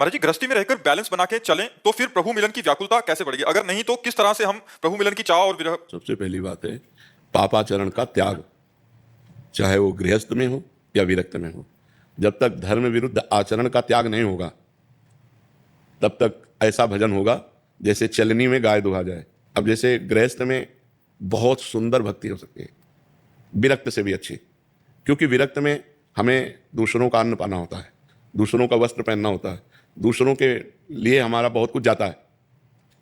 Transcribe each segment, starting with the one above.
महाराज जी, गृहस्थी में रहकर बैलेंस बना के चलें तो फिर प्रभु मिलन की व्याकुलता कैसे बढ़ेगी? अगर नहीं तो किस तरह से हम प्रभु मिलन की चाह और विरह। सबसे पहली बात है पापाचरण का त्याग, चाहे वो गृहस्थ में हो या विरक्त में हो। जब तक धर्म विरुद्ध आचरण का त्याग नहीं होगा तब तक ऐसा भजन होगा जैसे चलनी में गाय दुहा जाए। अब जैसे गृहस्थ में बहुत सुंदर भक्ति हो सकती है, विरक्त से भी अच्छी, क्योंकि विरक्त में हमें दूसरों का अन्न पाना होता है, दूसरों का वस्त्र पहनना होता है, दूसरों के लिए हमारा बहुत कुछ जाता है।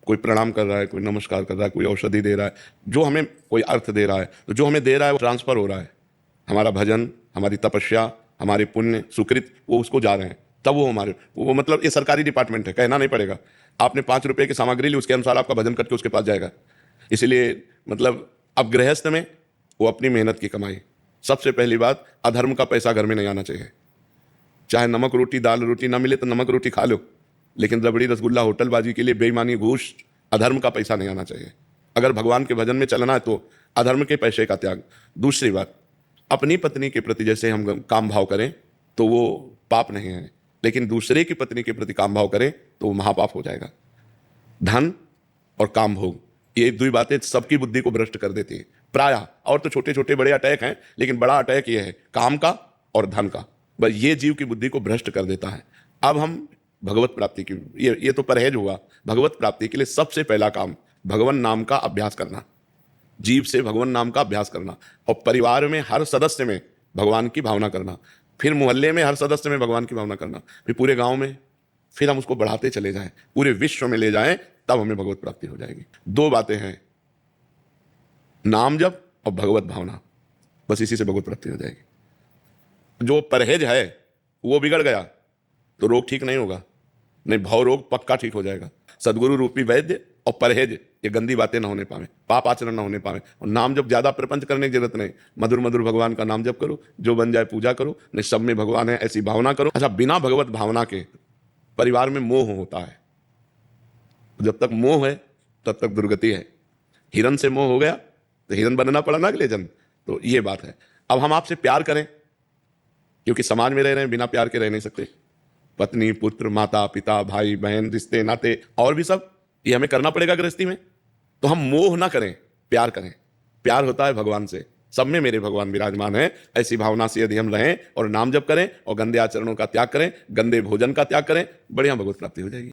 कोई प्रणाम कर रहा है, कोई नमस्कार कर रहा है, कोई औषधि दे रहा है, जो हमें कोई अर्थ दे रहा है, तो जो हमें दे रहा है वो ट्रांसफर हो रहा है। हमारा भजन, हमारी तपस्या, हमारे पुण्य सुकृत वो उसको जा रहे हैं, तब वो हमारे वो मतलब ये सरकारी डिपार्टमेंट है, कहना नहीं पड़ेगा। आपने 5 रुपये की सामग्री ली, उसके अनुसार आपका भजन करके उसके पास जाएगा। इसलिए मतलब अब गृहस्थ में वो अपनी मेहनत की कमाई। सबसे पहली बात, अधर्म का पैसा घर में नहीं आना चाहिए। चाहे नमक रोटी दाल रोटी ना मिले तो नमक रोटी खा लो, लेकिन रबड़ी रसगुल्ला होटलबाजी के लिए बेईमानी घूस अधर्म का पैसा नहीं आना चाहिए। अगर भगवान के भजन में चलना है तो अधर्म के पैसे का त्याग। दूसरी बात, अपनी पत्नी के प्रति जैसे हम काम भाव करें तो वो पाप नहीं है, लेकिन दूसरे की पत्नी के प्रति काम भाव करें तो वो महापाप हो जाएगा। धन और काम भोग, ये दो बातें सबकी बुद्धि को भ्रष्ट कर देती है प्रायः। और तो छोटे छोटे बड़े अटैक हैं, लेकिन बड़ा अटैक ये है काम का और धन का। बस ये जीव की बुद्धि को भ्रष्ट कर देता है। अब हम भगवत प्राप्ति की ये तो परहेज हुआ। भगवत प्राप्ति के लिए सबसे पहला काम भगवान नाम का अभ्यास करना, जीव से भगवान नाम का अभ्यास करना, और परिवार में हर सदस्य में भगवान की भावना करना, फिर मोहल्ले में हर सदस्य में भगवान की भावना करना, फिर पूरे गांव में, फिर हम उसको बढ़ाते चले जाएं, पूरे विश्व में ले जाएं, तब हमें भगवत प्राप्ति हो जाएगी। 2 बातें हैं, नाम जप और भगवत भावना, बस इसी से भगवत प्राप्ति हो जाएगी। जो परहेज है वो बिगड़ गया तो रोग ठीक नहीं होगा, नहीं भाव रोग पक्का ठीक हो जाएगा। सदगुरु रूपी वैद्य और परहेज, ये गंदी बातें ना होने पावे, पाप आचरण ना होने पावे। और नाम जब ज्यादा प्रपंच करने की जरूरत नहीं, मधुर मधुर भगवान का नाम जप करो, जो बन जाए पूजा करो, नहीं सब में भगवान है ऐसी भावना करो। अच्छा, बिना भगवत भावना के परिवार में मोह होता है। जब तक मोह है तब तक दुर्गति है। हिरन से मोह हो गया तो हिरन बनना पड़ा ना अगले जन्म। तो ये बात है। अब हम आपसे प्यार करें, क्योंकि समाज में रह रहे हैं, बिना प्यार के रह नहीं सकते। पत्नी पुत्र माता पिता भाई बहन रिश्ते नाते और भी सब, ये हमें करना पड़ेगा गृहस्थी में। तो हम मोह ना करें, प्यार करें। प्यार होता है भगवान से, सब में मेरे भगवान विराजमान है, ऐसी भावना से यदि हम रहें और नाम जप करें और गंदे आचरणों का त्याग करें, गंदे भोजन का त्याग करें, बढ़िया भगवत प्राप्ति हो जाएगी।